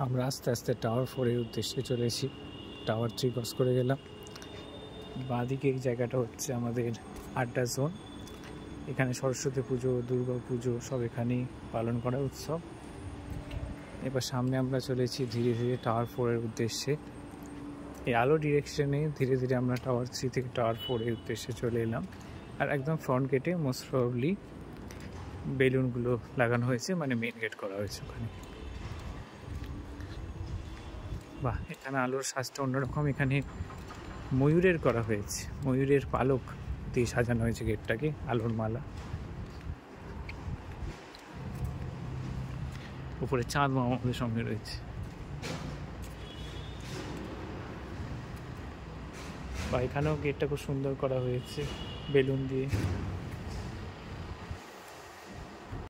আমরা আস্তে আস্তে টাওয়ার 4 এর উদ্দেশ্যে চলেছি। টাওয়ার 3 ক্রস করে গেলাম। বাঁদিকে এই জায়গাটা হচ্ছে আমাদের আড্ডা জোন। এখানে সরস্বতী পুজো, দুর্গা পুজো সব এখানেই পালন করা উৎসব। এবার সামনে আমরা চলেছি ধীরে ধীরে টাওয়ার 4 এর উদ্দেশ্যে। এই আলো ডিরেকশনে ধীরে ধীরে আমরা টাওয়ার 3 থেকে টাওয়ার 4 এর উদ্দেশ্যে চলে এলাম। আর একদম ফ্রন্ট গেটে মোস্ট প্রবাবলি বেলুনগুলো লাগানো হয়েছে, মানে মেন গেট করা হয়েছে ওখানে। বাহ, এখানে আলোর সাজটা অন্যরকম। এখানে ময়ূরের করা হয়েছে, ময়ূরের পালক দিয়ে সাজানো হয়েছে গেটটাকে, আলোর মালা। উপরে চাঁদ মামা আমাদের সঙ্গে রয়েছে। বা এখানেও গেটটা খুব সুন্দর করা হয়েছে বেলুন দিয়ে।